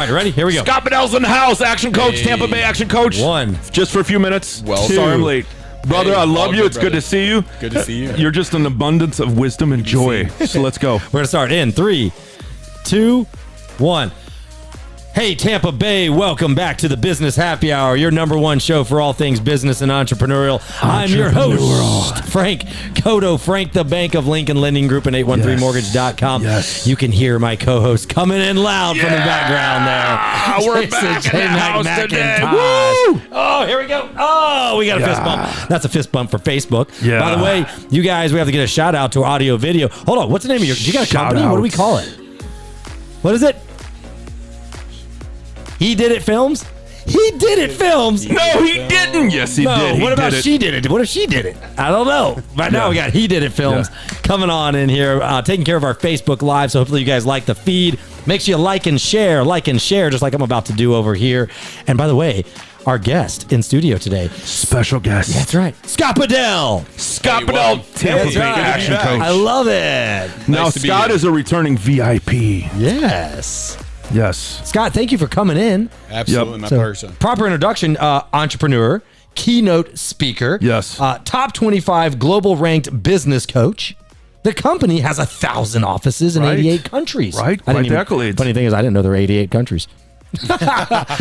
All right, ready? Here we go. Scott Bedell's in the house. Action coach, Tampa Bay action coach. 1. Just for a few minutes. Well, sorry I'm late. Brother, I love you. It's good to see you. Good to see you. You're just an abundance of wisdom and joy. So let's go. We're going to start in 3, 2, 1. Hey, Tampa Bay, welcome back to the Business Happy Hour, your number one show for all things business and entrepreneurial. I'm your host, Frank Cotto, Frank the Bank of Lincoln Lending Group and 813mortgage.com. Yes. You can hear my co-host coming in loud from the background there. We're back in the house today. Woo! Oh, here we go. Oh, we got a fist bump. That's a fist bump for Facebook. Yeah. By the way, you guys, we have to get a shout out to our audio video. Hold on, what's the name of your? You got a company? What do we call it? What is it? He Did It Films? He Did It Films? No, he didn't. Yes, he did. What about She Did It? What if she did it? I don't know. Right now we got He Did It Films coming on in here, taking care of our Facebook Live. So hopefully you guys like the feed. Make sure you like and share, just like I'm about to do over here. And by the way, our guest in studio today. Special guest. That's right. Scott Bedell. Scott Bedell, Tampa Bay action coach. I love it. Now, Scott is a returning VIP. Yes. Yes. Scott, thank you for coming in. Absolutely, my pleasure. Proper introduction, entrepreneur, keynote speaker. Yes. Top 25 global ranked business coach. The company has 1,000 offices in 88 countries. Right. Quite the accolades. Funny thing is, I didn't know there were 88 countries. There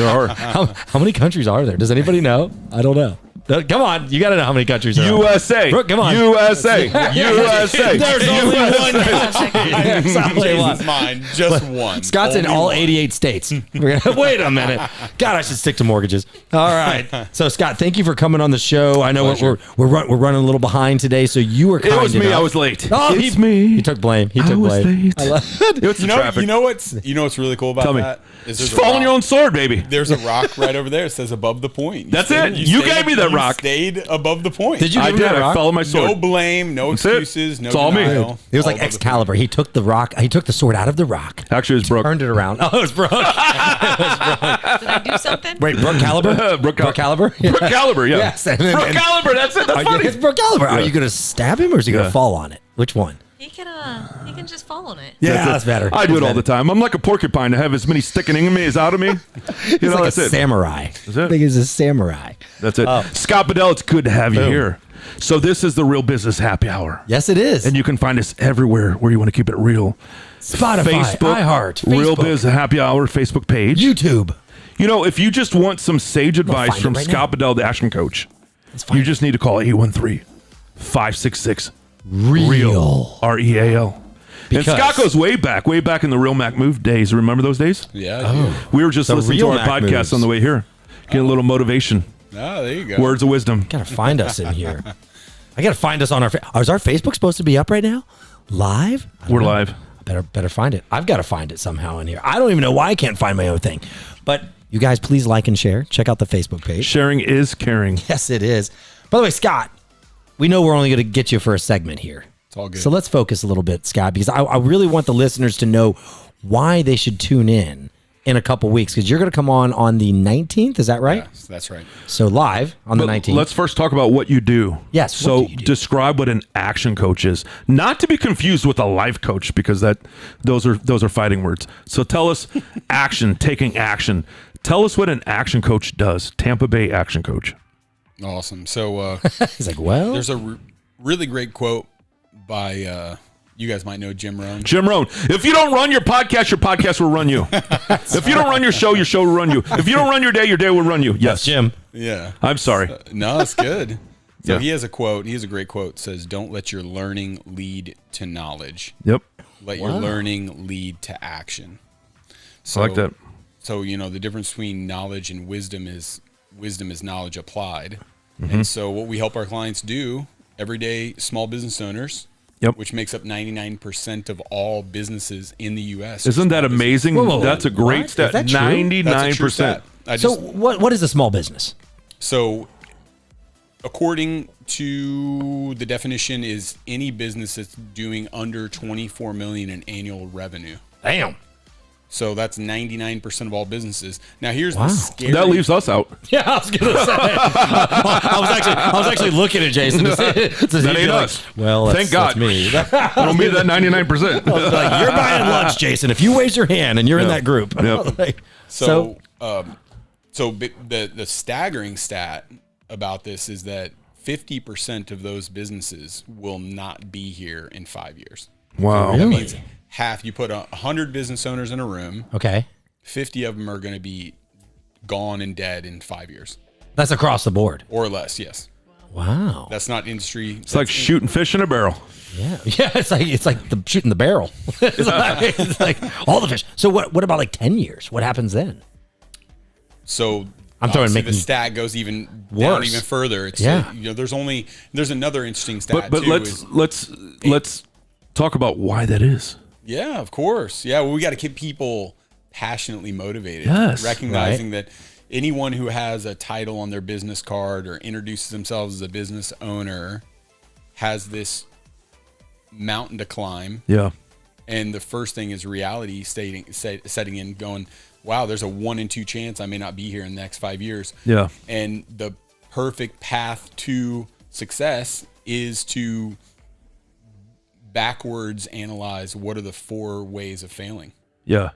are. How many countries are there? Does anybody know? I don't know. Come on, you got to know how many countries there are. USA. Brooke, come on. USA. USA. There's only one country. There's only one. Jason's mine, just one. Scott's in all 88 states. Wait a minute. God, I should stick to mortgages. All right. So, Scott, thank you for coming on the show. I know we're running a little behind today, so you were kind It was me. enough. I was late. Oh, it's me. He took blame. He I took was blame. late. I love it. It's the traffic. You know what's really cool about Tell me. that? Is Just fall on your own sword, baby. There's a rock right over there. It says above the point. That's it. You gave me that rock. Stayed above the point. Did you? I give him did. that I rock? fell on my sword. No blame, no excuses, no It's all me. denial. It was like All above the Excalibur. He took the rock. He took the sword out of the rock. Actually, it was Brooke. Turned it around. Oh, it was Brooke. Did I do something? Wait, Brooke Caliber? Brooke Caliber? Brooke Caliber, yeah. Yes. Brooke Caliber, that's it. That's funny. It's Brooke Caliber. Are you going to stab him or is he going to fall on it? Which one? He can just fall on it. Yeah, that's better. I do it all the time. I'm like a porcupine. I have as many sticking in me as out of me. He's like that's a it. samurai. Is it? I think he's a samurai. That's it. Scott Bedell, it's good to have you here. So this is the Real Business Happy Hour. Yes, it is. And you can find us everywhere where you want to keep it real. Spotify, Facebook, iHeart, Real Facebook. Biz Happy Hour Facebook page. YouTube. You know, if you just want some sage advice find from it right Scott now. Bedell, the action coach, Fine. you just need to call 813-566 Real. REAL. And Because- Scott goes way back in the Real Mac Move days. Remember those days? Yeah. I do. We were just The listening to Real our Mac podcast moves. on the way here. Getting a little motivation. Oh, there you go. Words of wisdom. Gotta find us in here. I gotta find us on our. Is our Facebook supposed to be up right now? Live? I don't We're know. live. Better find it. I've got to find it somehow in here. I don't even know why I can't find my own thing. But you guys, please like and share. Check out the Facebook page. Sharing is caring. Yes, it is. By the way, Scott, we know we're only going to get you for a segment here. It's all good. So let's focus a little bit, Scott, because I really want the listeners to know why they should tune in a couple weeks, because you're going to come on the 19th. Is that right? Yes, that's right. So live on the 19th. Let's first talk about what you do. Yes, So what do you do? describe what an action coach is, not to be confused with a life coach, because those are fighting words. So tell us taking action. Tell us what an action coach does. Tampa Bay action coach. Awesome. So He's like, well, there's a really great quote by you guys might know Jim Rohn. Jim Rohn. If you don't run your podcast will run you. If you don't run your show will run you. If you don't run your day will run you. Yes, Jim. Yeah. I'm sorry. No, it's good. So Yeah. he has a quote. He has a great quote. It says, "Don't let your learning lead to knowledge. Yep. Let your learning lead to action." So, I like that. So the difference between knowledge and wisdom is knowledge applied. Mm-hmm. And so what we help our clients do, everyday small business owners, Yep. which makes up 99% of all businesses in the U.S. Isn't that amazing? Whoa. That's a great What? stat. Is that true? 99%. That's a true stat. So what is a small business? So, according to the definition, is any business that's doing under 24 million in annual revenue. Damn. So that's 99% of all businesses. Now here's the scary. That leaves us out. Yeah, I was gonna say. I was actually looking at Jason. That ain't us. Well, Thank God. That's me. I don't mean that 99%. Like, you're buying lunch, Jason. If you raise your hand and you're in Yeah. that group, Yep. like, So the staggering stat about this is that 50% of those businesses will not be here in 5 years. Wow. That Really? means half. You put 100 business owners in a room, Okay. 50 of them are going to be gone and dead in 5 years That's across the board. or less. Yes, Wow. that's not industry. It's like shooting fish in a barrel. Yeah. Yeah. It's like the shooting the barrel. it's like all the fish. So what about like 10 years? What happens then? So I'm throwing obviously making the stat goes even worse. down even further. It's Yeah. There's another interesting stat But too. let's talk about why that is. Yeah, of course. Yeah, well, we got to keep people passionately motivated. Yes. Recognizing that anyone who has a title on their business card or introduces themselves as a business owner has this mountain to climb. Yeah. And the first thing is reality setting in, going, wow, there's a 1 in 2 chance I may not be here in the next 5 years. Yeah. And the perfect path to success is to backwards analyze what are the 4 ways of failing. Yeah.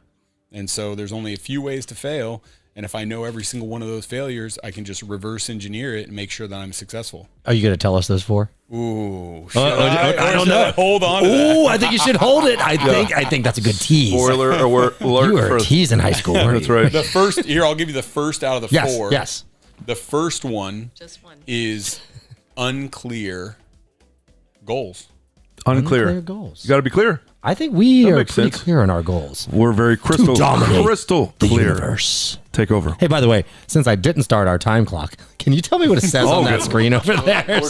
And so there's only a few ways to fail. And if I know every single one of those failures, I can just reverse engineer it and make sure that I'm successful. Are you going to tell us those 4? Ooh, I don't know. Hold on to that. Ooh, I think you should hold it. I think that's a good tease. Spoiler alert. You were for- a tease in high school, weren't That's you? right. The first, here, I'll give you the first out of the Yes. 4. Yes. The first one Just one. is unclear goals. Unclear. goals. You got to be clear. I think we are makes pretty sense. clear on our goals. We're very crystal dominate the clear. universe. Take over. Hey, by the way, since I didn't start our time clock, can you tell me what it says on that good. screen over there? We're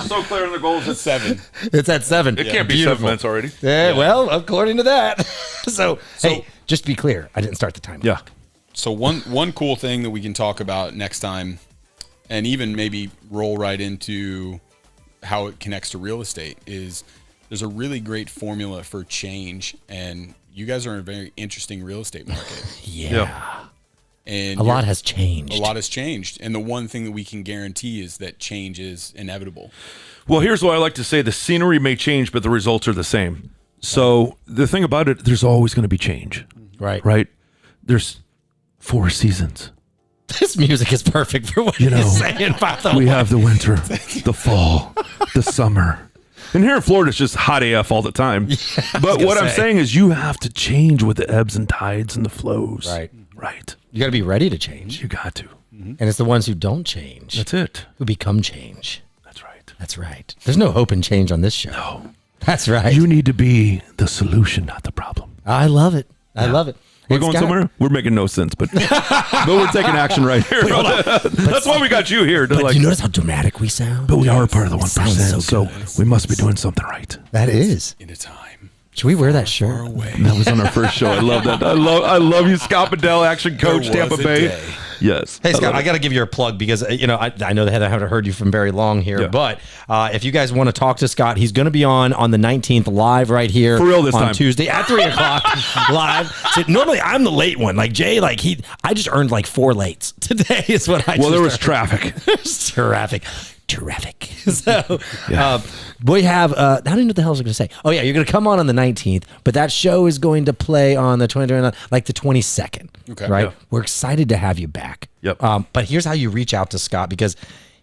so clear on the goals. It's 7. It's at 7. It can't be Beautiful. 7 minutes already. Yeah, well, according to that. so, hey, just to be clear, I didn't start the time Yeah. clock. So one cool thing that we can talk about next time, and even maybe roll right into how it connects to real estate, is there's a really great formula for change, and you guys are in a very interesting real estate market. Yeah. And A lot has changed. A lot has changed, and the one thing that we can guarantee is that change is inevitable. Well, here's what I like to say. The scenery may change, but the results are the same. So the thing about it, there's always going to be change, Right. right? There's 4 seasons. This music is perfect for what You you're know, saying, by the We way. have the winter, the fall, the summer. And here in Florida, it's just hot AF all the time. But what I'm say. saying is you have to change with the ebbs and tides and the flows. Right. Right. You got to be ready to change. You got to. And it's the ones who don't change That's it. who become change. That's right. That's right. There's no hope in change on this show. No. That's right. You need to be the solution, not the problem. I love it. I love it. We're And going Scott, somewhere? We're making no sense, but but we're taking action right here. That's why we got you here. To But like, you notice how dramatic we sound? but we are part of the It sounds 1%, so so we must be doing something right. That is. In a time Should we wear that shirt? away. That was on our first show. I love that. I love you, Scott Bedell, action coach, There was Tampa a Bay. day. Yes. Hey, Scott, love I it. got to give you a plug because, I know that I haven't heard you from very long here, Yeah. but if you guys want to talk to Scott, he's going to be on the 19th live right here. For real this on time. Tuesday at 3 o'clock live. So normally I'm the late one. Like Jay, I just earned like 4 lates. Today is what I Well, there was earned. traffic. Terrific. So we have, I don't even know what the hell I was going to say. Oh, yeah, you're going to come on the 19th, but that show is going to play on the 22nd. Okay. Right? Yeah. We're excited to have you back. Yep. But here's how you reach out to Scott because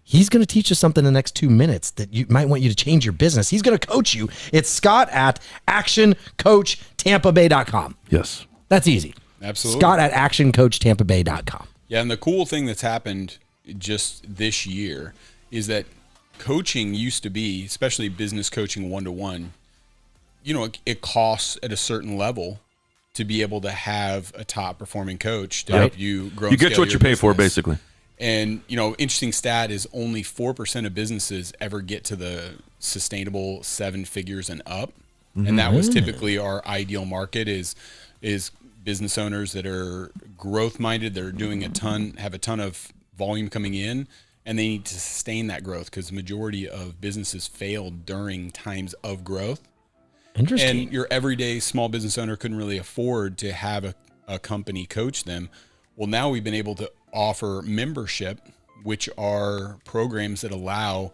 he's going to teach us something in the next 2 minutes that you might want you to change your business. He's going to coach you. It's Scott at actioncoachtampabay.com. Yes. That's easy. Absolutely. Scott at actioncoachtampabay.com. Yeah, and the cool thing that's happened just this year is that coaching used to be, especially business coaching 1-to-1, it costs at a certain level to be able to have a top performing coach to help you grow. You and get scale what you your pay for, business. basically. And, interesting stat is only 4% of businesses ever get to the sustainable 7 figures and up. And that was typically our ideal market is business owners that are growth minded. They're doing have a ton of volume coming in, and they need to sustain that growth because the majority of businesses fail during times of growth. Interesting. And your everyday small business owner couldn't really afford to have a company coach them. Well, now we've been able to offer membership, which are programs that allow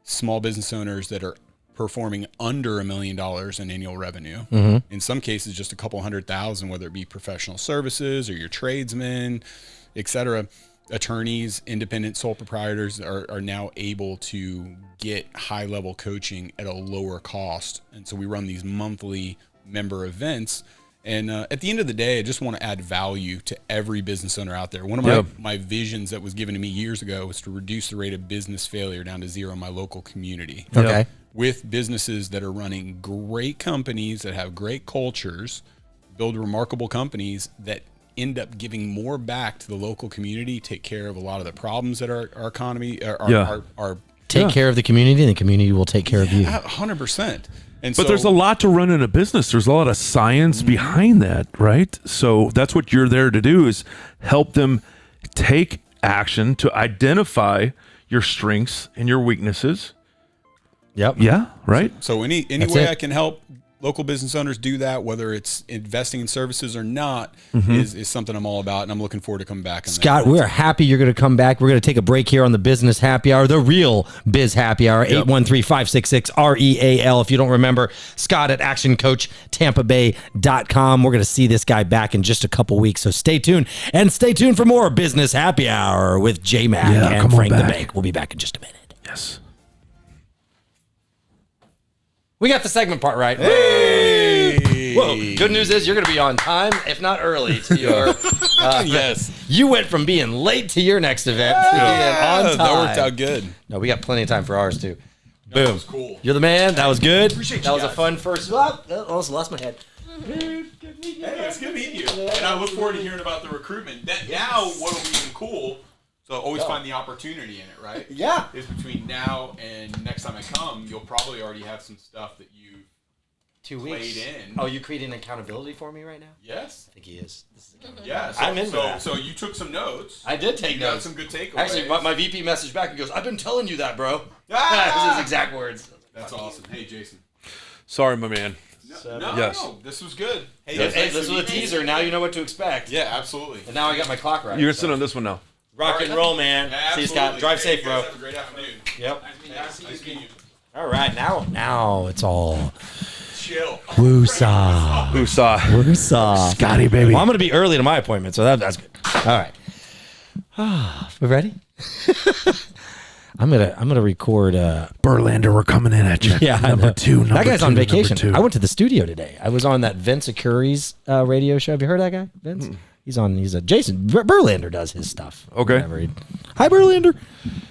small business owners that are performing under $1 million in annual revenue. In some cases, just a couple $100,000, whether it be professional services or your tradesmen, et cetera. Attorneys, independent sole proprietors are now able to get high-level coaching at a lower cost. And so we run these monthly member events. And at the end of the day, I just want to add value to every business owner out there. One of my visions that was given to me years ago was to reduce the rate of business failure down to zero in my local community. Okay. With businesses that are running great companies that have great cultures, build remarkable companies that end up giving more back to the local community, take care of a lot of the problems that our economy are Take care of the community, and the community will take care of you. 100%. And But there's a lot to run in a business. There's a lot of science behind that, right? So that's what you're there to do, is help them take action to identify your strengths and your weaknesses. Yep. Yeah, right? So any way I can help local business owners do that, whether it's investing in services or not, is something I'm all about, and I'm looking forward to coming back. Scott, we're happy you're going to come back. We're going to take a break here on the Business Happy Hour, the real Biz Happy Hour, 813-566-REAL. If you don't remember, Scott at actioncoachtampabay.com. We're going to see this guy back in just a couple weeks, so stay tuned. And stay tuned for more Business Happy Hour with J-Mac and Frank the Bank. We'll be back in just a minute. Yes. We got the segment part right. Hey! Whoa. Good news is you're going to be on time, if not early, to your... yes. You went from being late to your next event to being on time. That worked out good. No, we got plenty of time for ours, too. That Boom. was cool. You're the man. That was good. Appreciate that you was a guys. fun first... Oh, almost lost my head. Hey, it's good meeting you. And I look forward to hearing about the recruitment. Now, what'll be even cool... So always find the opportunity in it, right? Yeah. Is between now and next time I come, you'll probably already have some stuff that you 2 played weeks. in. Oh, you creating accountability for me right now? Yes. I think he is. Yeah. So, I'm into that. So you took some notes. I did take You notes. got some good takeaways. Actually, my VP messaged back and goes, I've been telling you that, bro. Ah! Those are his exact words. That's awesome. Hey, Jason. Sorry, my man. No, this was good. Hey, Hey, this was a teaser. Now you know what to expect. Yeah, absolutely. And now I got my clock right. You're going to sit on this one now. Rock and roll, man. Yeah, See you, Scott. Drive safe, bro. Have a great afternoon. Yep. Nice meeting you. All right, now it's all Chill. woosah. Woosah. Woosah. Scotty, baby. Well, I'm going to be early to my appointment, so that's good. All right. We ready? I'm gonna record. Berlander, we're coming in at you. Yeah, number two. That guy's on vacation. Number two. I went to the studio today. I was on that Vince Acuri's radio show. Have you heard of that guy, Vince? He's a Jason Berlander does his stuff. Okay. Hi, Berlander.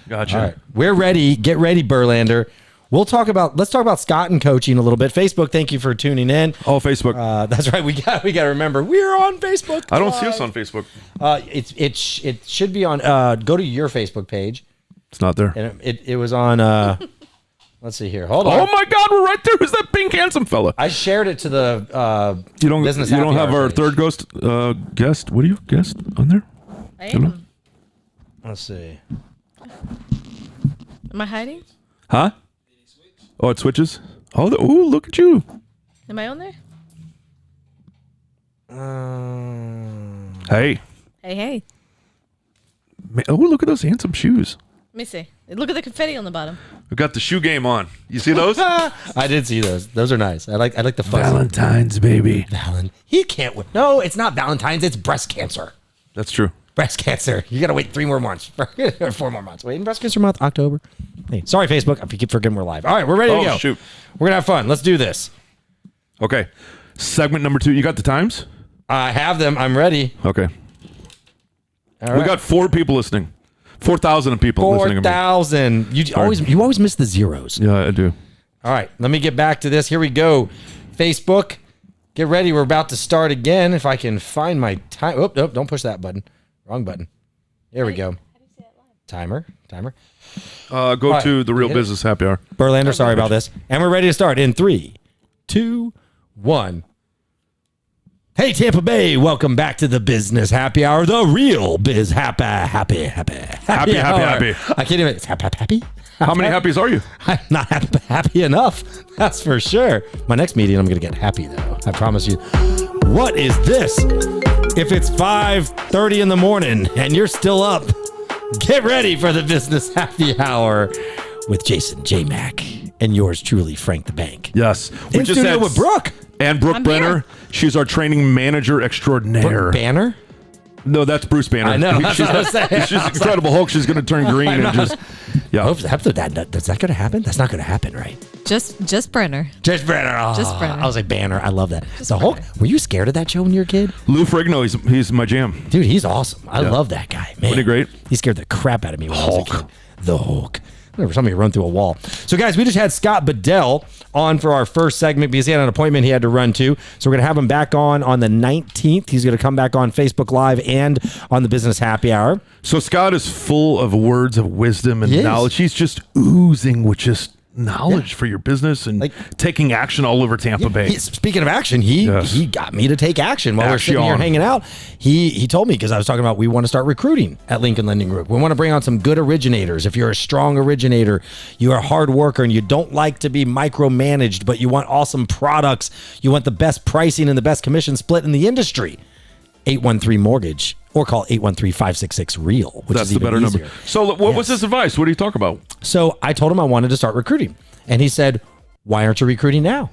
Gotcha. All right, we're ready. Get ready, Berlander. Let's talk about Scott and coaching a little bit. Facebook, thank you for tuning in. Oh, Facebook. That's right. We got to remember we're on Facebook. I don't see us on Facebook. It should be on. Go to your Facebook page. It's not there. And it was on. Let's see here. Hold on. Oh my God, we're right there. Who's that pink handsome fella? I shared it to the You don't business. You don't happy have hour our page. third guest. What do you guest on there? I am. Let's see. Am I hiding? Huh? Oh, it switches. Oh, ooh, look at you. Am I on there? Hey. Hey. Oh, look at those handsome shoes. Let me see. Look at the confetti on the bottom. We got the shoe game on. You see those? I did see those. Those are nice. I like the fuzzy. Valentine's, baby. He can't win. No, it's not Valentine's. It's breast cancer. That's true. Breast cancer. You got to wait 3 more months. Or 4 more months. Wait, in breast cancer month, October. Hey, sorry, Facebook. I keep forgetting we're live. All right, we're ready to go. Shoot. We're going to have fun. Let's do this. Okay. Segment number 2. You got the times? I have them. I'm ready. Okay. All right. We got 4 people listening. 4,000 people listening. 4,000. You always miss the zeros. Yeah, I do. All right, let me get back to this. Here we go. Facebook, get ready. We're about to start again. If I can find my time. Oh, nope, don't push that button. Wrong button. There we go. Timer. Go to the Real Business Happy Hour. Berlander, sorry about this. And we're ready to start in 3, 2, 1. Hey, Tampa Bay, welcome back to the Business Happy Hour, the real Biz Happy Hour. Happy. I can't even. It's happy. How many happies are you? I'm not happy enough. That's for sure. My next meeting, I'm going to get happy, though. I promise you. What is this? If it's 5:30 in the morning and you're still up, get ready for the Business Happy Hour with Jason, J-Mac, and yours truly, Frank the Bank. Yes. In studio with Brooke. And Brooke I'm Brenner. here. She's our training manager extraordinaire. Brooke Banner? No, that's Bruce Banner. I know. That's She's, what I was saying. she's Incredible Hulk. She's going to turn green and just, yeah. Hope that's that going to happen? That's not going to happen, right? Just Brenner. Just Brenner. Oh, Just Brenner. I was like, Banner. I love that. The Hulk. Were you scared of that show when you were a kid? Lou Ferrigno, he's my jam. Dude, he's awesome. I love that guy. Man. Wasn't he great? He scared the crap out of me when I was a Hulk. kid. The Hulk. Remember somebody run through a wall. So, guys, we just had Scott Bedell on for our first segment because he had an appointment he had to run to. So we're going to have him back on the 19th. He's going to come back on Facebook Live and on the Business Happy Hour. So Scott is full of words of wisdom and He is. knowledge. He's just oozing with just knowledge for your business and Like- taking action all over Tampa Bay. Speaking of action, he got me to take action while we're sitting here Action. hanging out. He told me, because I was talking about we want to start recruiting at Lincoln Lending Group. We want to bring on some good originators. If you're a strong originator, you are a hard worker, and you don't like to be micromanaged, but you want awesome products, you want the best pricing and the best commission split in the industry, 813 Mortgage, or call 813-566-REAL, which That's is the even better easier. number. So what was his advice? What did he talk about? So I told him I wanted to start recruiting, and he said, "Why aren't you recruiting now?"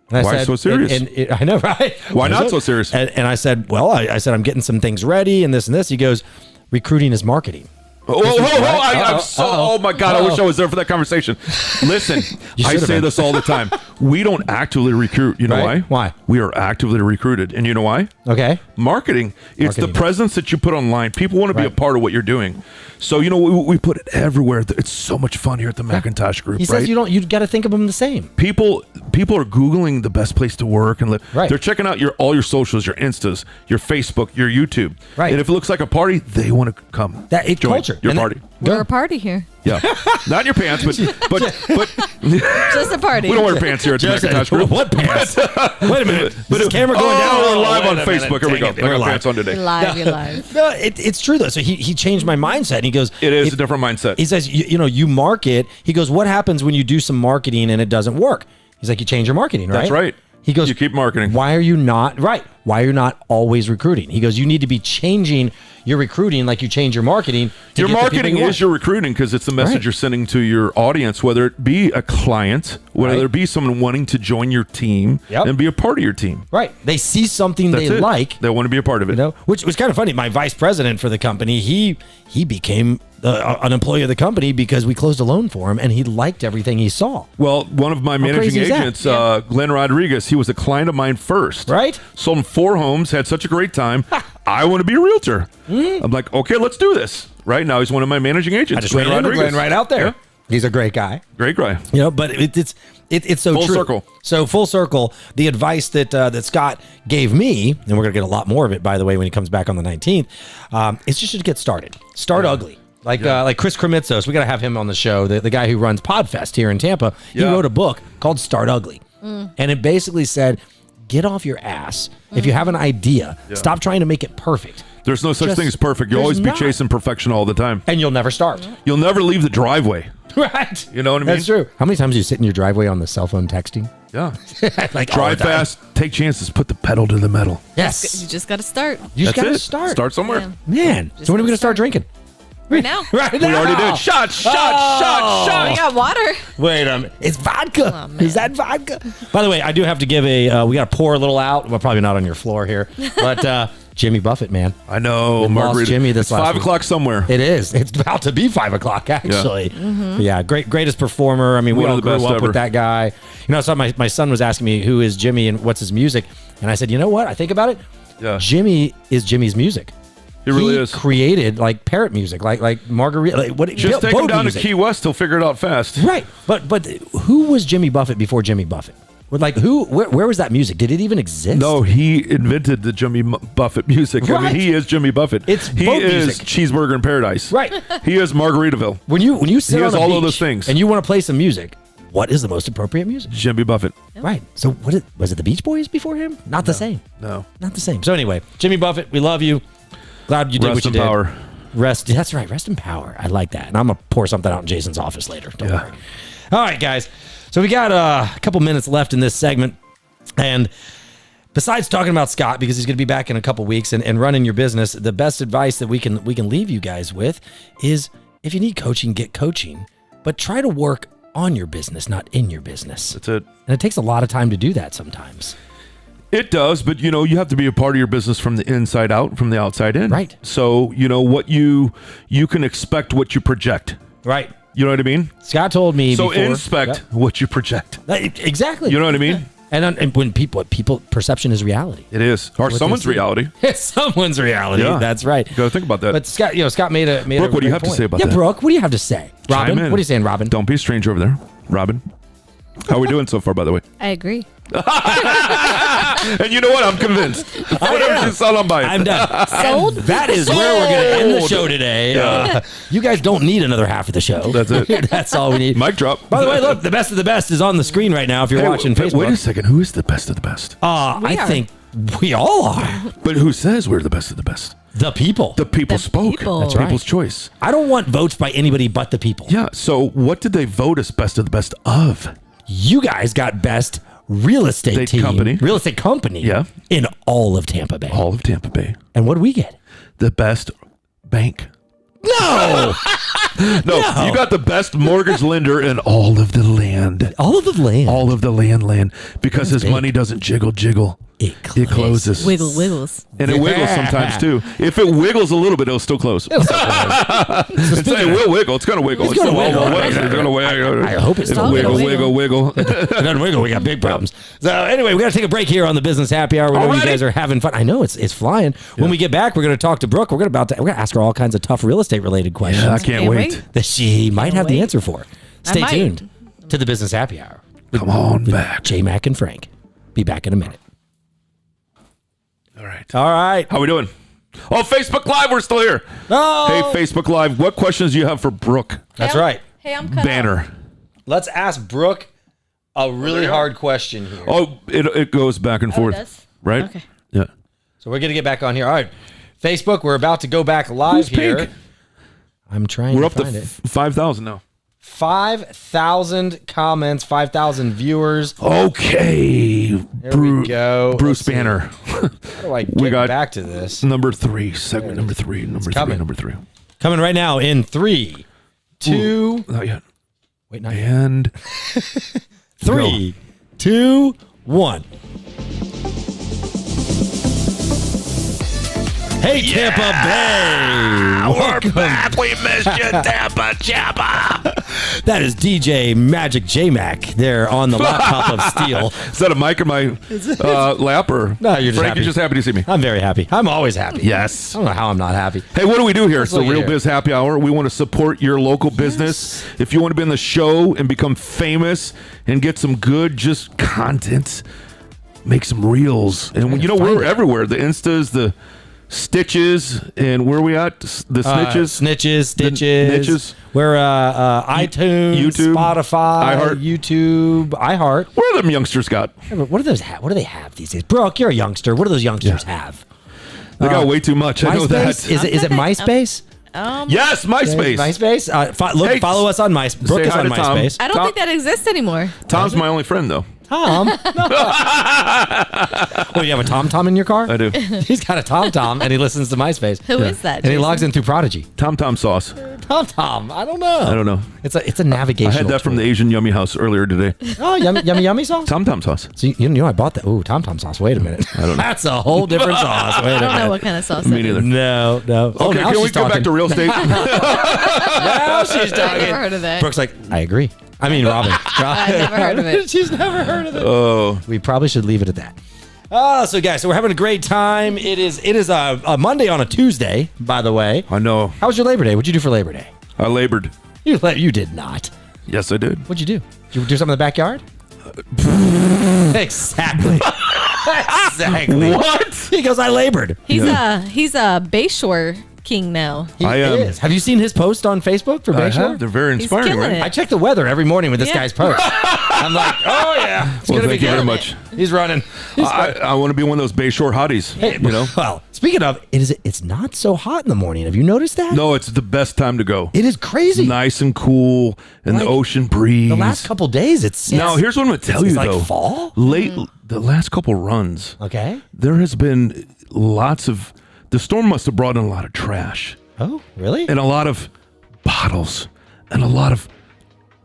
And I Why said, so serious? And I know, right? Why not so serious? And I said, "Well, I said I'm getting some things ready, and this and this." He goes, "Recruiting is marketing." Oh my God, I wish I was there for that conversation. Listen, I should've say been. this all the time. We don't actively recruit. You know Right? why? Why? We are actively recruited. And you know why? Okay. Marketing. It's Marketing. the presence that you put online. People want to be a Right. part of what you're doing. So, we put it everywhere. It's so much fun here at the Macintosh Group, He right? says you got to think of them the same. People are Googling the best place to work and live. Right. They're checking out all your socials, your Instas, your Facebook, your YouTube. Right. And if it looks like a party, they want to come. It's join culture. your And party. We're a party here. Yeah. Not in your pants, but Just a party. we don't wear pants here at the Macintosh Group. What pants? Wait a minute. Is this camera going down? We're live wait on a minute. Facebook. Here we go. Dang it. I We're got live. pants on today. You're live. No, it's true though. So he changed my mindset. And he goes, It is a different mindset. He says, you market. He goes, what happens when you do some marketing and it doesn't work? He's like, you change your marketing, right? That's right. He goes, You keep marketing. Why are you not Why are you not always recruiting? He goes, you need to be changing your recruiting like you change your marketing. To Your get the people marketing you want. is your recruiting because it's the message Right. you're sending to your audience, whether it be a client, whether Right. it be someone wanting to join your team Yep. and be a part of your team. Right. They see something That's they it. like. They want to be a part of it. Which was kind of funny. My vice president for the company, he became an employee of the company because we closed a loan for him, and he liked everything he saw. Well, one of my managing crazy is that? agents, Glenn Rodriguez, he was a client of mine first. Right. Sold him 4 homes, had such a great time. I want to be a realtor. I'm like, okay, let's do this. Right now, he's one of my managing agents. I just ran into Glenn right out there. Yeah. He's a great guy. Great guy. But it's so Full true. circle. So full circle. The advice that Scott gave me, and we're gonna get a lot more of it, by the way, when he comes back on the 19th. Is just to get started. Start ugly. Like Chris Kremitzos, we got to have him on the show. The guy who runs Podfest here in Tampa. He Yeah. wrote a book called Start Ugly, and it basically said, get off your ass. If you have an idea, stop trying to make it perfect, There's no such Just- thing as perfect. You'll there's always be not. chasing perfection all the time. and you'll never start. You'll never leave the driveway. Right. You know what I mean? That's true. How many times do you sit in your driveway on the cell phone texting? Yeah. Like all Drive the time. fast, take chances, put the pedal to the metal. Yes. You just got to start. You just That's got to it. start. Start somewhere. Yeah. Man. So when are we going to start drinking? Right now. Right We now. already did. Shot. We Oh. got water. Wait a minute. It's vodka. Oh, man. Is that vodka? By the way, I do have to give we got to pour a little out. Well, probably not on your floor here. But Jimmy Buffett, man. I know. We lost Margarita. Jimmy this it's last 5 week. o'clock somewhere. It is. It's about to be 5 o'clock, actually. But yeah, greatest performer. I mean, we One of all the grew best up ever. with that guy. So my son was asking me, who is Jimmy and what's his music? And I said, you know what? I think about it. Yeah. Jimmy is Jimmy's music. He really is. Created like parrot music, like Margarita. Like, what? Just take boat him down music. to Key West. He'll figure it out fast. Right. But who was Jimmy Buffett before Jimmy Buffett? Where was that music? Did it even exist? No, he invented the Jimmy Buffett music. I Right. mean, he is Jimmy Buffett. he boat is music. Cheeseburger in Paradise. Right. He is Margaritaville. When you sit He on has a all beach of those things. and you want to play some music, what is the most appropriate music? Jimmy Buffett. Right. So was it the Beach Boys before him? Not the same. No. Not the same. So anyway, Jimmy Buffett, we love you. Glad you did Rest what you in did. power. That's right. Rest in power. I like that. And I'm gonna pour something out in Jason's office later. Don't worry. All right, guys. So we got a couple minutes left in this segment, and besides talking about Scott, because he's going to be back in a couple weeks and running your business, the best advice that we can leave you guys with is, if you need coaching, get coaching, but try to work on your business, not in your business. That's it. And it takes a lot of time to do that sometimes. It does, but you have to be a part of your business from the inside out, from the outside in. Right. So, what you can expect what you project. Right. You know what I mean? Scott told me So before. inspect what you project. Exactly. You know what I mean? And when people perception is reality. It is. Or someone's they see. reality. It's someone's reality. Yeah. That's right. You got to think about that. But Scott made a Brooke, what do you have to say about that? Yeah, Brooke, what do you have to say? Robin, Chime in. what are you saying, Robin? Don't be a stranger over there. Robin. How are we doing so far, by the way? I agree. And you know what? I'm convinced. Whatever she said, I'm buying. I'm done. Sold? That is where we're going to end the Sold. show today. You guys don't need another half of the show. That's it. That's all we need. Mic drop. By the way, look, the best of the best is on the screen right now if you're watching Facebook. Wait a second. Who is the best of the best? I are. think we all are. But who says we're the best of the best? The people. The people The spoke. people. That's That's people's choice. I don't want votes by anybody but the people. Yeah. So what did they vote as best of the best of? You guys got best real estate team. Real estate company. Yeah. In all of Tampa Bay. All of Tampa Bay. And what do we get? The best bank. No. No, you got the best mortgage lender in all of the land. All of the land. All of the land. Because his big. money doesn't jiggle. It It closes. Wiggles. And it wiggles sometimes too. If it wiggles a little bit, it'll still close. It will wiggle. It's going to wiggle. It's gonna wiggle. It's going to wiggle. I hope it's It'll not wiggle, gonna wiggle. If it doesn't wiggle, we got big problems. So anyway, we got to take a break here on the Business Happy Hour. We know you Already? guys are having fun. I know it's flying. When we get back, we're going to talk to Brooke. We're going to ask her all kinds of tough real estate related questions Yeah, I can't wait. that she might have the wait. answer for. Stay might. tuned to the Business Happy Hour. Come on back. J Mac and Frank. Be back in a minute. All right. All right. How we doing? Oh, Facebook Live, we're still here. Oh, Hey, Facebook Live, what questions do you have for Brooke? that's right. Hey, I'm cut Banner. Let's ask Brooke a really hard question here. Oh, it goes back and forth. does? Right? Okay. Yeah. So we're going to get back on here. All right. Facebook, we're about to go back live Who's here. pink? I'm trying We're to up to find it. 5,000 now. 5,000 comments, 5,000 viewers. Okay. There we go. Bruce Let's see. Banner. How do I get got- back to this? Number 3. Segment number 3. coming. Number 3. Coming right now in 3, 2, Not yet. wait, not yet. And 3, 2, 1. Hey, Tampa Bay. Welcome. back. We missed you, Tampa Champa. That is DJ Magic J-Mac there on the laptop of steel. Is that a mic in my lap or? No, you're just Frank, happy. you're just happy to see me. I'm very happy. I'm always happy. Yes. I don't know how I'm not happy. Hey, what do we do here? It's the look at Real here. Biz Happy Hour. We want to support your local business. If you want to be in the show and become famous and get some good just content, make some reels. And you know, find we're it. everywhere. The Instas, the Stitches, and where are we at? The Snitches? Snitches, Stitches. Niches. We're iTunes, YouTube, Spotify, iHeart. YouTube, iHeart. What are them youngsters got? What do those have? What do they have these days? Brooke, you're a youngster. What do those youngsters have? They got way too much. I know that. MySpace? Is it MySpace? Yes, MySpace. MySpace? Hey, follow us on MySpace. Brooke is hi on to Tom. MySpace. I don't think that exists anymore. Tom's my only friend, though. Tom. What, you have a TomTom in your car? I do. He's got a TomTom and he listens to MySpace. Who is that? And he Jason? logs in through Prodigy. Tom sauce. TomTom. I don't know. I don't know. It's a navigation. I had that from the Asian Yummy House earlier today. Oh, yummy sauce. Tom sauce. So you know I bought that. Ooh, TomTom sauce. Wait a minute. I don't know. That's a whole different sauce. Wait a I don't minute. know what kind of sauce Me it neither. is. No. Oh, Okay, now can we she's go back talking. to real estate? Now she's I've talking. never heard of that. Brooke's like, I agree. I mean, Robin. I've never heard of it. She's never heard of it. Oh, We probably should leave it at that. So guys, we're having a great time. It is a Monday on a Tuesday, by the way. I know. How was your Labor Day? What'd you do for Labor Day? I labored. You did not. Yes, I did. What'd you do? Did you do something in the backyard? Exactly. Exactly. What? He goes, I labored. He's a Bayshore king now. He I am. is. Have you seen his post on Facebook for I Bayshore? have. They're very He's inspiring, killing right? it. I check the weather every morning with this Yeah. guy's post. I'm like, oh yeah, it's Well, gonna be thank you good. very much. He's running. I want to be one of those Bayshore hotties. You know? Well, speaking of, it's not so hot in the morning. Have you noticed that? No, it's the best time to go. It is crazy. Nice and cool, and Like, the ocean breeze. The last couple days, it's Now, here's what I'm going to tell it's you, like though. fall. The last couple runs, Okay. there has been lots of. The storm must have brought in a lot of trash Oh, really? and a lot of bottles and a lot of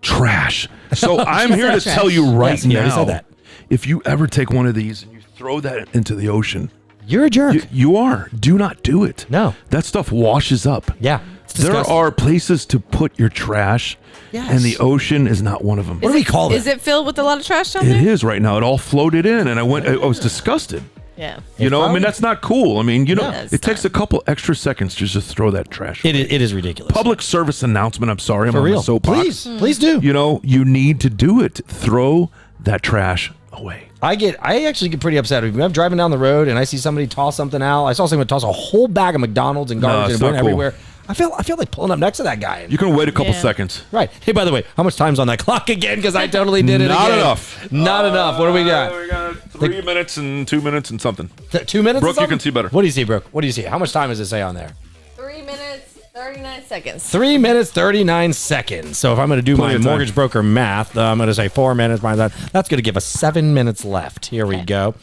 trash. So I'm She here to said tell trash. you right Yes, he already now, said that. if you ever take one of these and you throw that into the ocean, You're a jerk. you are. Do not do it. No. That stuff washes up. Yeah. It's There disgusting. are places to put your trash, Yes. and the ocean is not one of them. What do we call it? Is it filled with a lot of trash down It there? is right now. It all floated in, and I was disgusted. Yeah. You know, I mean, that's not cool. I mean, you know, No, it's it takes not. a couple extra seconds to just throw that trash. It is ridiculous. Public service announcement. I'm sorry, I'm For on real. the soapbox. Please do. You know, you need to do it. Throw that trash away. I actually get pretty upset. If I'm driving down the road and I see somebody toss something out. I saw someone toss a whole bag of McDonald's and garbage it's and it went not cool. everywhere. I feel like pulling up next to that guy. You can wait a couple Yeah. seconds. Right. Hey, by the way, how much time's on that clock again? Because I totally did it Not again. enough. Not enough. What do we got? We got 3 minutes and 2 minutes and something. 2 minutes? or Brooke, you something? can see better. What do you see, Brooke? What do you see? How much time does it say on there? 3 minutes, 39 seconds. 3 minutes, 39 seconds. So if I'm going to do Plenty my of time. mortgage broker math, I'm going to say 4 minutes. That's going to give us 7 minutes left. Here we go.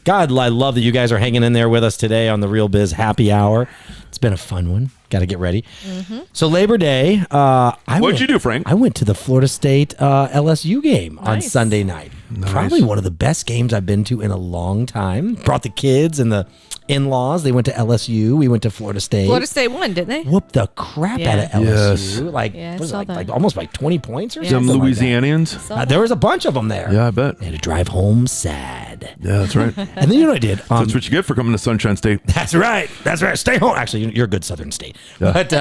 God, I love that you guys are hanging in there with us today on the Real Biz Happy Hour. It's been a fun one. Got to get ready. So Labor Day, What'd you do, Frank? I went to the Florida State LSU game on Nice. Sunday night. Probably one of the best games I've been to in a long time. Brought the kids and the in-laws. They went to LSU. We went to Florida State. Florida State won, didn't they? Whooped the crap Yeah. out of LSU. Yes. Like, Yeah, I what was it, saw like, that. like almost like 20 points or Yeah. Them something like that. Louisianians. There was a bunch of them there. Yeah, I bet. They had to drive home sad. Yeah, that's right. And then you know what I did? That's what you get for coming to Sunshine State. That's right. That's right. Stay home. Actually, you're a good Southern state. But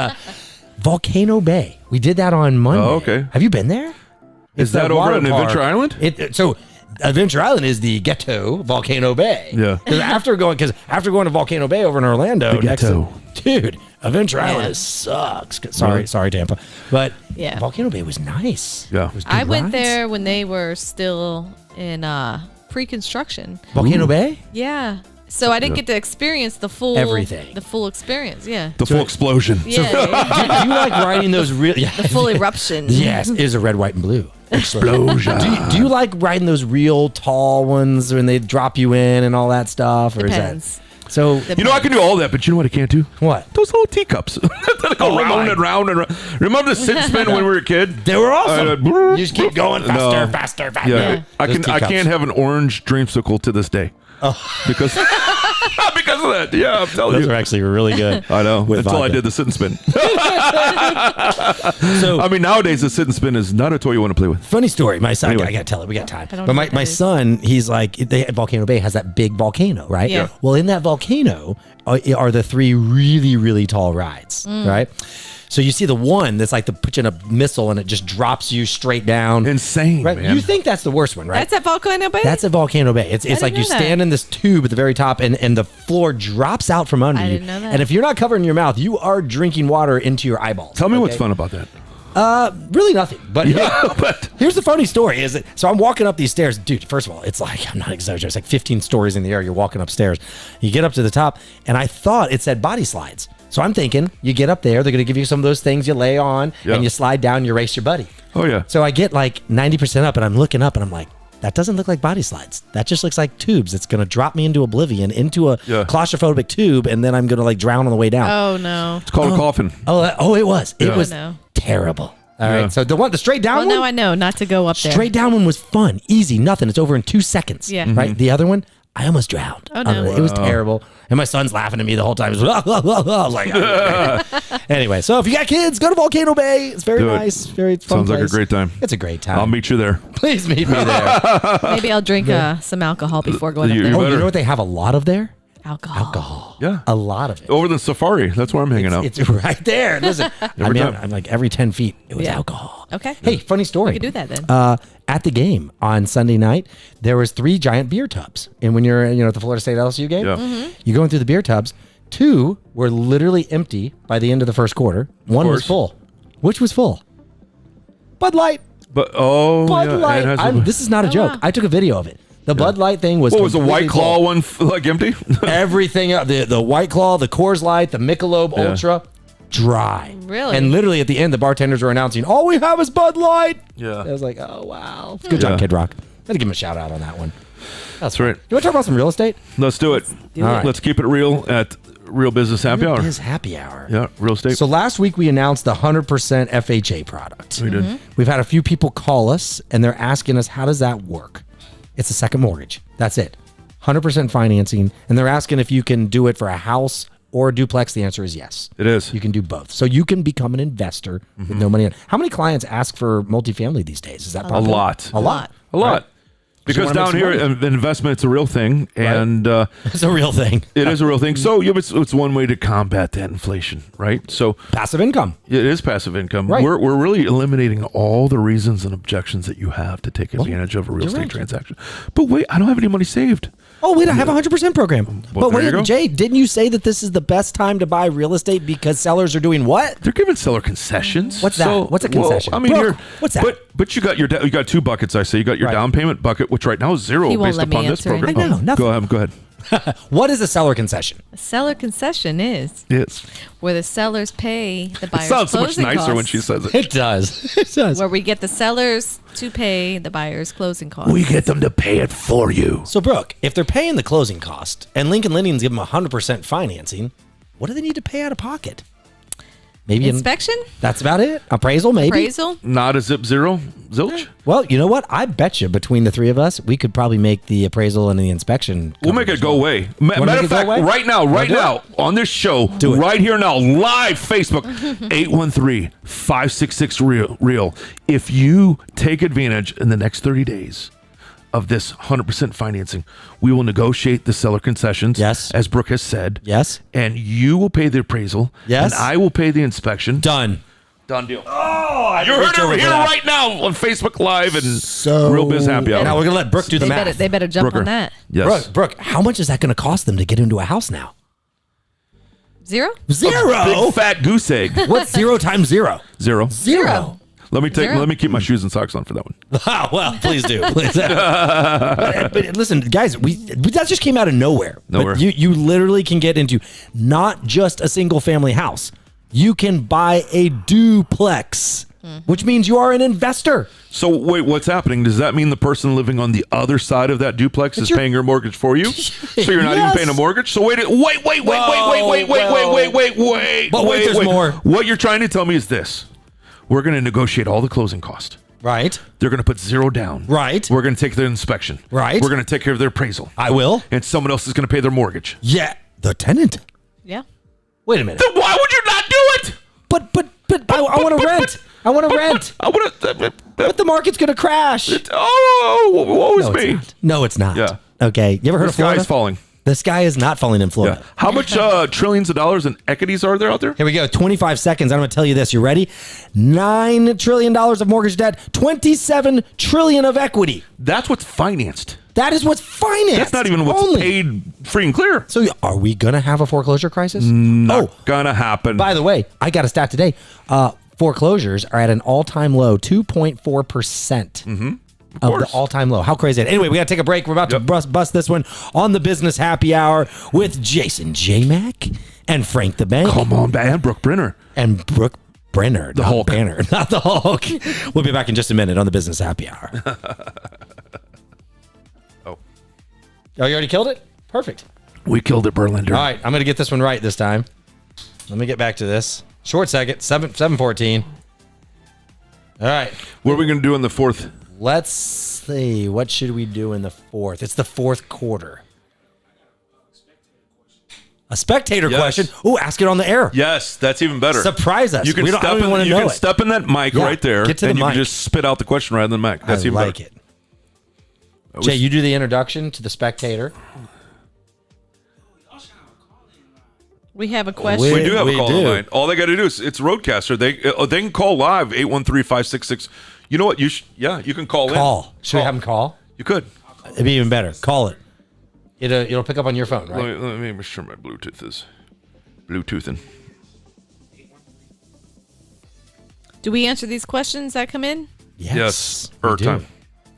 Volcano Bay. We did that on Monday. Oh, okay. Have you been there? Is the that over water on park. Adventure Island? So Adventure Island is the ghetto Volcano Bay. Yeah. Because after going to Volcano Bay over in Orlando, The ghetto. dude, Adventure Yeah. Island sucks. Sorry, Tampa, but Yeah. Volcano Bay was nice. Yeah. It was good I went rides. there when they were still in pre-construction. Volcano Bay. Yeah. So I didn't get to experience the full Everything. The full experience. Yeah. The full explosion. Yeah. Do you like riding those real? Yeah. The full eruption. Yes, it is a red, white, and blue Explosion. Do you like riding those real tall ones when they drop you in and all that stuff, or Depends. is that so? You know, I can do all that, but you know what I can't do? What? Those little teacups that go Oh, round my. and round and round. Remember the sit spin when we were a kid? They were awesome. You You just keep going faster, faster, faster. Yeah, I Those can. I teacups. can't have an orange dreamsicle to this day. Because because of that. Yeah, I'm telling Those you. are actually really good. I know. With Until I vodka. did the sit and spin. So I mean, nowadays the sit and spin is not a toy you want to play with. funny story. My son, Anyway. I gotta tell it. We got time. I don't But know my, what my that is. son, he's like, Volcano Bay has that big volcano, right? Yeah. Well, in that volcano are the 3 really, really tall rides, right? So you see the one that's like put you in a missile and it just drops you straight down. Insane, Right? man. You think that's the worst one, right? That's at Volcano Bay? That's at Volcano Bay. It's didn't like you know that. stand in this tube at the very top and the floor drops out from under I you. didn't know that. And if you're not covering your mouth, you are drinking water into your eyeballs. Tell me what's okay? fun about that. Really nothing. But But here's the funny story is that, so I'm walking up these stairs. Dude, first of all, it's like, I'm not exaggerating. It's like 15 stories in the air. You're walking upstairs. You get up to the top and I thought it said body slides. So I'm thinking you get up there, they're going to give you some of those things you lay on Yeah. and you slide down, you race your buddy. oh yeah. So I get like 90% up and I'm looking up and I'm like, that doesn't look like body slides. That just looks like tubes. It's going to drop me into oblivion, into a Yeah. claustrophobic tube, and then I'm going to like drown on the way down. Oh no. It's called a coffin. Oh, it was. It Yeah. was Oh, no. terrible. All Yeah. right. So the straight down Well, one, now I know not to go up there. straight down one was fun, easy, nothing. It's over in 2 seconds. Yeah. Right. The other one, I almost drowned. Oh, no. It was terrible. And my son's laughing at me the whole time. He was, I was like, oh. Anyway, so if you got kids, go to Volcano Bay. It's very Do it. nice. Very fun. Sounds like a place. great time. It's a great time. I'll meet you there. Please meet me there. Maybe I'll drink some alcohol before going You- up you there. Oh, better. you know what they have a lot of there? Alcohol. Yeah. A lot of it. Over the safari. That's where I'm hanging out. It's right there. Listen, Every time. I'm like every 10 feet, it was Yeah. alcohol. Okay. Hey, funny story. We could do that then. At the game on Sunday night, there was 3 giant beer tubs. And when you're, at the Florida State LSU game, Yeah. you're going through the beer tubs. 2 were literally empty by the end of the first quarter. One was course. full. Which was full? Bud Light. But Bud yeah, Light. Anheuser- This is not a Oh, joke. wow. I took a video of it. The Bud Light thing was What was the White completely Claw full. one like empty? Everything, the White Claw, the Coors Light, the Michelob Yeah. Ultra, dry. Really? And literally at the end, the bartenders were announcing, all we have is Bud Light. Yeah. I was like, oh, wow. Good job, Yeah. Kid Rock. Had to give him a shout out on that one. That's right. You want to talk about some real estate? Let's do it. All right. Let's keep it real at Real Business Happy Hour. Biz happy hour. Yeah, real estate. So last week we announced the 100% FHA product. We did. We've had a few people call us and they're asking us, how does that work? It's a second mortgage. That's it. 100% financing. And they're asking if you can do it for a house or a duplex. The answer is yes. It is. You can do both. So you can become an investor with no money in. How many clients ask for multifamily these days? Is that A popular? lot. A lot. A lot. Right. Because wanna make down some here, money. investment's a real thing, and It's a real thing. it is a real thing. So it's one way to combat that inflation, right? So Passive income. it is passive income. Right. We're really eliminating all the reasons and objections that you have to take advantage of a real estate right. transaction. But wait, I don't have any money saved. Oh, wait, I have a 100% program. Well, But there you go. wait, Jay, didn't you say that this is the best time to buy real estate because sellers are doing what? They're giving seller concessions. What's that? What's a concession? Well, I mean, Brooke, what's that? But you got you got two buckets. I say you got your Right. down payment bucket, which right now is zero He won't based let me upon this answer it. program. I know, nothing. Go ahead. What is a seller concession? A seller concession is Yes. where the sellers pay the It buyer's sounds so much closing nicer when costs, she says it. It does. It does. where we get the sellers to pay the buyer's closing costs. We get them to pay it for you. So, Brooke, if they're paying the closing cost and Lincoln Lending's give them 100% financing, what do they need to pay out of pocket? Maybe Inspection, that's about it. Appraisal, maybe. appraisal. Not a zip zero zilch. Well, you know what? I bet you between the three of us, we could probably make the appraisal and the inspection. We'll make it go away. Matter make of it go fact, away? right now, on this show, Do it. right here now, live Facebook, 813-566-REAL. If you take advantage in the next 30 days of this 100% financing, we will negotiate the seller concessions, Yes. as Brooke has said. Yes. And you will pay the appraisal. Yes. And I will pay the inspection. Done. Done deal. Oh, you heard it over here right now on Facebook Live and So Real Biz Happy Hour. Now we're gonna let Brooke do the math. They better jump Brooker. on that. Yes. Brooke, how much is that going to cost them to get into a house now? Zero? Zero. Big fat goose egg. What's 0 times 0? Zero. Zero. Let me Zero. keep my shoes and socks on for that one. Oh, well, please do. Please. but listen, guys, that just came out of nowhere. Nowhere. But you literally can get into not just a single family house. You can buy a duplex, which means you are an investor. So wait, what's happening? Does that mean the person living on the other side of that duplex is you're- paying your mortgage for you? So you're not Yes. even paying a mortgage? So wait, there's more. What you're trying to tell me is this. We're going to negotiate all the closing costs. Right. They're going to put zero down. Right. We're going to take their inspection. Right. We're going to take care of their appraisal. I will. And someone else is going to pay their mortgage. Yeah. The tenant. Yeah. Wait a minute. Then why would you not do it? But I want to rent. I want to rent. I would have. But the market's going to crash. Oh, woe is No, me. it's not. No, it's not. Yeah. Okay. You ever heard The of Florida? sky's falling. The sky is not falling in Florida. Yeah. How much trillions of dollars in equities are there out there? Here we go. 25 seconds. I'm going to tell you this. You ready? $9 trillion of mortgage debt, $27 trillion of equity. That's what's financed. That is what's financed. That's not even what's only. paid free and clear. So are we going to have a foreclosure crisis? Not gonna happen. By the way, I got a stat today. Foreclosures are at an all-time low, 2.4%. Of the all-time low. How crazy is that? Anyway, we got to take a break. We're about to bust this one on the Business Happy Hour with Jason J. Mack and Frank the Bank. Come on, man, Brooke Brenner. And Brooke Brenner. The Hulk. Banner, not the Hulk. We'll be back in just a minute on the Business Happy Hour. Oh, You already killed it? Perfect. we killed it, Berlinder. All right, I'm going to get this one right this time. Let me get back to this. Short second, 7:14. All right. What are we gonna do in the fourth? Let's see. What should we do in the fourth? It's the fourth quarter. A spectator Yes. question. Ooh, ask it on the air. Yes, that's even better. Surprise us. You can We don't- I step don't even in. wanna You know can it. step in that mic Yeah, right there, get to the and you mic. can just spit out the question right in the mic. That's I even like better. it. Jay, you do the introduction to the spectator. We have a question. We do have We a call do. line. All they got to do is it's Roadcaster. They can call live 813-566. You know what? You can call in. Call. Should we have him call? You could. It'd be even better. Call it. It'll pick up on your phone, right? Let me make sure my Bluetooth is Bluetoothing. Do we answer these questions that come in? Yes. we Or do. time.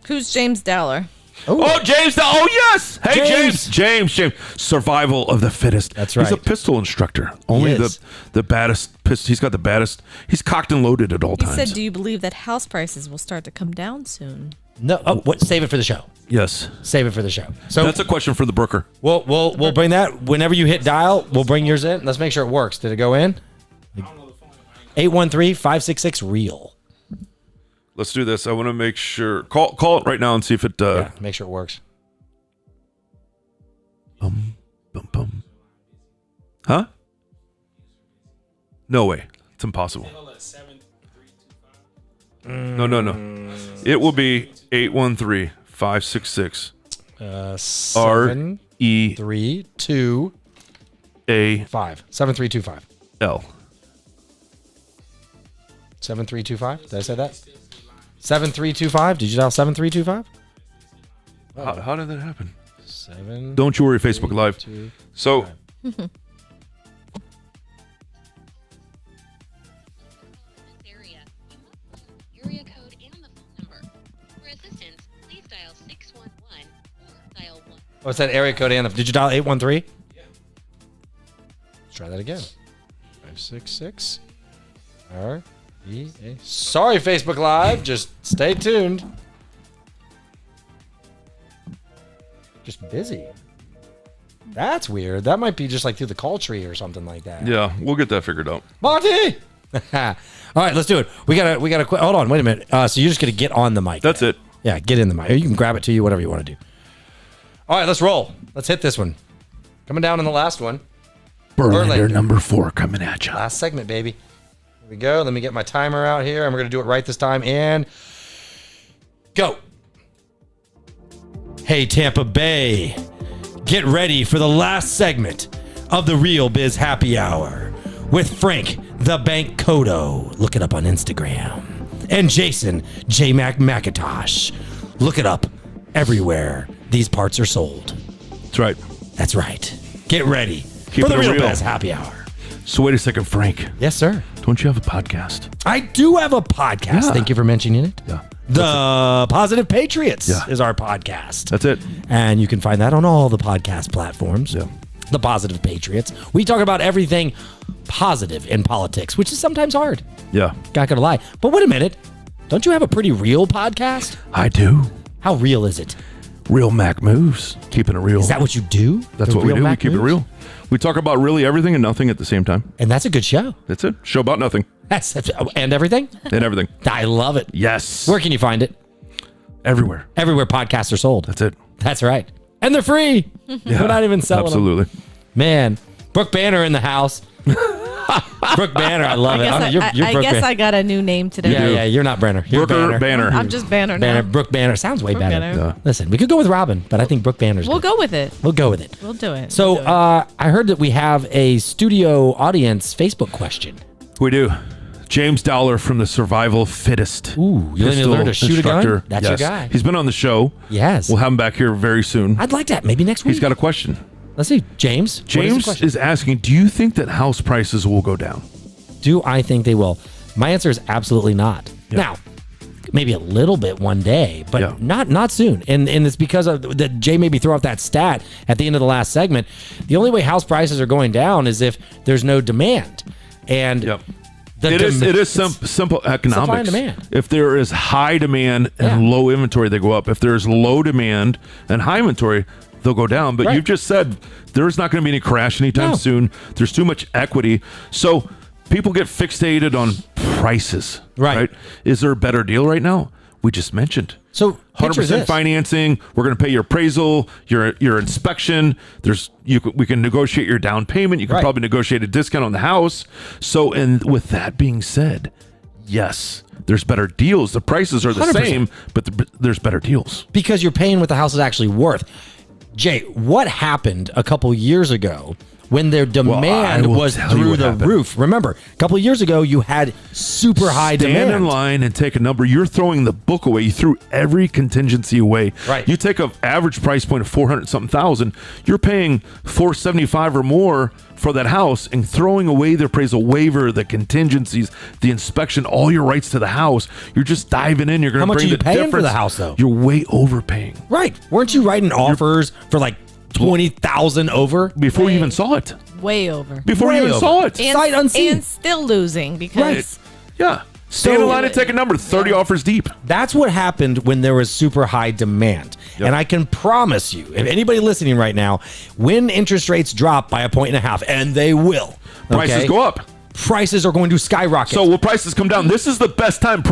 Who's James Dowler? Oh, James. Yes. Hey, James. Survival of the fittest. That's right. He's a pistol instructor. Only the baddest. He's got the baddest. He's cocked and loaded at all He times. said, do you believe that house prices will start to come down soon? No. Oh, what? Save it for the show. Yes. Save it for the show. So That's a question for the Brooker. We'll bring that whenever you hit dial. We'll bring yours in. Let's make sure it works. Did it go in? 813-566-REAL. Let's do this. I want to make sure. Call it right now and see if it. Yeah, make sure it works. Bum. Huh? No way. It's impossible. No. It will be 813-566 732 A 5 7325 L. 7325. Did I say that? 7325. Did you dial 7325? How did that happen? 7. Don't you worry, Facebook Live. So. Area code and the phone number. For assistance, please dial 611 or dial 1. Oh, it's that area code and did you dial 813? Yeah. Let's try that again. 566 REA. Sorry, Facebook Live. Just stay tuned. Just busy. That's weird. That might be just like through the call tree or something like that. Yeah, we'll get that figured out. Monty! All right, let's do it. We gotta quit. Hold on, wait a minute. So you're just gonna get on the mic. That's it. Yeah, get in the mic. Or you can grab it to you, whatever you want to do. All right, let's roll. Let's hit this one. Coming down in the last one. Berlander number 4 coming at you. Last segment, baby. Here we go. Let me get my timer out here, and we're gonna do it right this time. And go. Hey, Tampa Bay. Get ready for the last segment of the Real Biz Happy Hour with Frank the Bank Kodo. Look it up on Instagram. And Jason J Mac Macintosh. Look it up everywhere these parts are sold. That's right. That's right. Get ready Keep for the it Real real. Biz Happy Hour. So wait a second, Frank. Yes, sir. Don't you have a podcast? I do have a podcast. Yeah. Thank you for mentioning it. Yeah. The Positive Patriots Yeah. is our podcast. That's it. And you can find that on all the podcast platforms. Yeah. The Positive Patriots. We talk about everything positive in politics, which is sometimes hard. Yeah. Not gonna lie. But wait a minute. Don't you have a pretty real podcast? I do. How real is it? Real Mac moves. Keeping it real. Is that what you do? That's The what we Real do. Mac We keep it Moves? real. We talk about really everything and nothing at the same time. And that's a good show. That's it. Show about nothing That's and everything? and everything. I love it. Yes. Where can you find it? Everywhere. Everywhere podcasts are sold. That's it. That's right. And they're free. Yeah. We're not even selling them. Absolutely. Man, Brooke Banner in the house. Brooke Banner, I love it. I Brooke guess Banner. I got a new name today. Yeah, you're not Brenner. You're Brooker Banner. I'm just Banner now. Banner. Brooke Banner sounds way Brooke better. Banner. Yeah. Listen, we could go with Robin, but I think Brooke Banner's We'll good. go with it. We'll go with it. We'll do it. So We'll do it. I heard that we have a studio audience Facebook question. We do. James Dollar from the Survival Fittest. Ooh, you Pistol learn to shoot a gun? instructor. That's your guy. He's been on the show. Yes. We'll have him back here very soon. I'd like that. Maybe next week. He's got a question. Let's see. James. what is the James question? is asking, do you think that house prices will go down? Do I think they will? My answer is absolutely not. Yeah. Now, maybe a little bit one day, but Yeah. not soon. And it's because of that. Jay made me throw out that stat at the end of the last segment. The only way house prices are going down is if there's no demand. And Yep. the It is it's- simple economics. supply and demand. If there is high demand and Yeah. low inventory, they go up. If there's low demand and high inventory, they'll go down. But Right. you've just said there's not going to be any crash anytime No. soon. There's too much equity. So people get fixated on prices. Right. Is there a better deal right now? We just mentioned. So 100% financing. We're going to pay your appraisal, your inspection. We can negotiate your down payment. You can Right. probably negotiate a discount on the house. So, and with that being said, yes, there's better deals. The prices are the 100%. same, but there's better deals. because you're paying what the house is actually worth. Jay, what happened a couple years ago when their demand will was tell you through what the happened. roof. Remember, a couple of years ago, you had super high Stand demand. in line and take a number. You're throwing the book away. You threw every contingency away. Right. You take an average price point of 400 something thousand. You're paying $475 or more for that house and throwing away the appraisal waiver, the contingencies, the inspection, all your rights to the house. You're just diving in. You're going How to much bring are you the paying for difference. the house, though? You're way overpaying Right. Weren't you writing offers for like 20,000 over? before you even saw it. Way over. Before you Way even over. saw it. And, Sight unseen. and still losing because Yeah. Stand in line and take a number. 30 offers deep. That's what happened when there was super high demand. Yep. And I can promise you, if anybody listening right now, when interest rates drop by 1.5 and they will, Prices okay, go up. Prices are going to skyrocket. So will prices come down? This is the best time.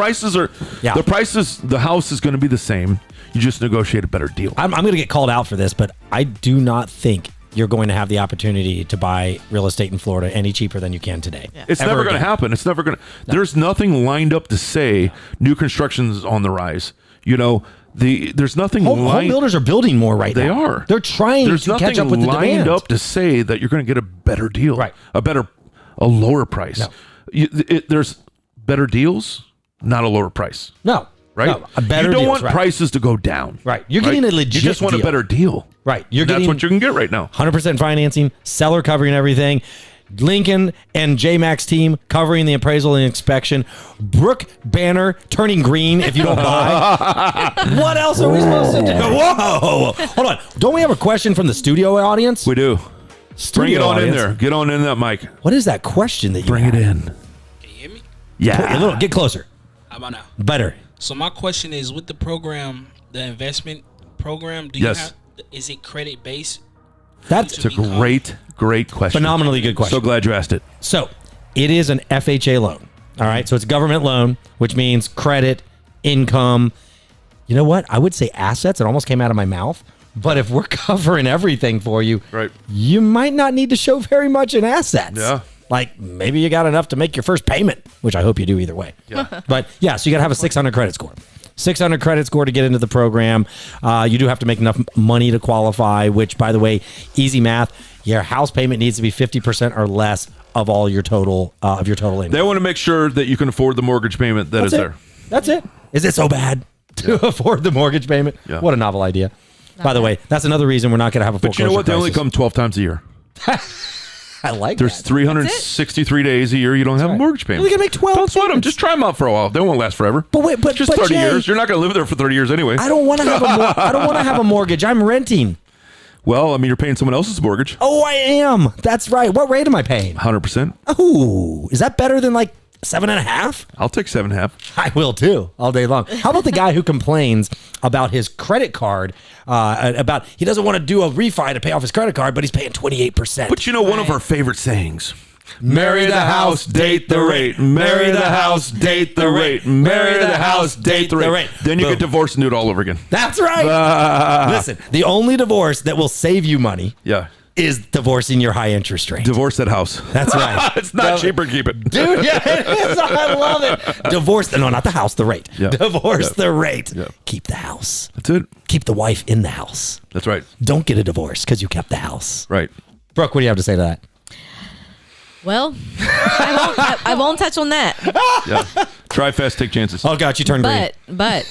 Yeah. The house is going to be the same. You just negotiate a better deal. I'm going to get called out for this, but I do not think you're going to have the opportunity to buy real estate in Florida any cheaper than you can today. It's Ever never going to again. happen. It's never going to. There's nothing lined up to say new construction's on the rise. You know, there's nothing Home lined. builders are building more right They now. are. They're trying There's to nothing catch up with the lined demand. up to say that you're going to get a better deal. Right. A lower price. No. There's better deals, not a lower price. No. Right? No, a better you don't deals, want right. prices to go down. Right. You're getting a legit You just want deal. a better deal. Right. You're That's getting what you can get right now. 100% financing, seller covering everything. Lincoln and J-Max team covering the appraisal and inspection. Brooke banner turning green if you don't buy. What else are we supposed to do? Whoa! Hold on. Don't we have a question from the studio audience? We do. Bring it on in audience. there. Get on in that mic. What is that question that you Bring it have? in. Can you hear me? A little, get closer. How about now? Better. So my question is, with the program, the investment program, Yes. is it credit based? That's It's a great question. phenomenally good question. So glad you asked it. So it is an FHA loan. All right. So it's a government loan, which means credit, income. You know what? I would say assets. It almost came out of my mouth. But if we're covering everything for you, Right. you might not need to show very much in assets. Yeah. Like maybe you got enough to make your first payment, which I hope you do either way. Yeah. But yeah, so you got to have a 600 credit score. 600 credit score to get into the program. You do have to make enough money to qualify, which, by the way, easy math. Your house payment needs to be 50% or less of all your total income. They want to make sure that you can afford the mortgage payment that is That's it. there. That's it. Is it so bad to afford the mortgage payment? Yeah. What a novel idea. By the way, that's another reason we're not going to have a But you know what? They only come 12 times a year. I like There's that. 363 days a year you don't have a right. mortgage payment. You can make 12 Don't sweat them. payments. Just try them out for a while. They won't last forever. But wait, but just but 30 Jay, years. You're not going to live there for 30 years anyway. I don't want to have I don't want to have a mortgage. I'm renting. Well, I mean, you're paying someone else's mortgage. Oh, I am. That's right. What rate am I paying? 100%. Oh, is that better than like 7.5? I'll take 7.5. I will too, all day long. How about the guy who complains about his credit card, about he doesn't want to do a refi to pay off his credit card, but he's paying 28%. But you know, one of our favorite sayings. Marry the house, date the rate. Marry the house, date the rate. Marry the house, date the rate. Then you Boom. get divorced and do it all over again. That's right. Listen, the only divorce that will save you money Yeah. is divorcing your high interest rate. Divorce that house. That's right. It's not cheaper. Keep it. Dude, yeah, it is. I love it. Divorce, no, not the house, the rate. Yeah. Divorce Yeah. the rate. Yeah. Keep the house. That's it. Keep the wife in the house. That's right. Don't get a divorce because you kept the house. Right. Brooke, what do you have to say to that? Well, I won't touch on that. Yeah. Try fast, take chances. Oh, God, you turned green. But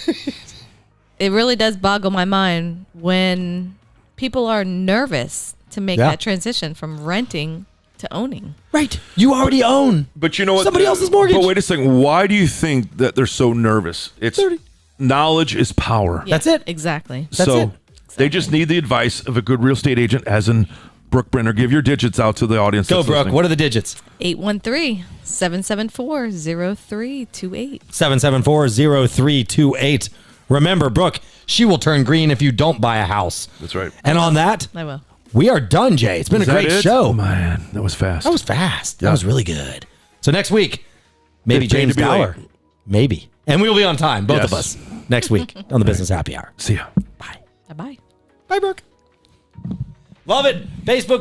it really does boggle my mind when people are nervous to make Yeah. that transition from renting to owning. Right. You already own. But you know what? Somebody else's mortgage. But wait a second. Why do you think that they're so nervous? It's 30. knowledge is power. Yeah, That's it. Exactly. That's so it. they just need the advice of a good real estate agent, as in Brooke Brenner. Give your digits out to the audience. Go, that's Brooke. listening. What are the digits? 813-774-0328. 774-0328. Remember, Brooke, she will turn green if you don't buy a house. That's right. And on that, I will. we are done, Jay. It's been Is a that great it? show. Oh, man, that was fast. That was fast. Yeah. That was really good. So next week, maybe It's paid James to be Gower. late. Maybe. And we'll be on time, both Yes. of us, next week on the Business Happy Hour. See ya. Bye. Bye-bye. Bye, Brooke. Love it. Facebook.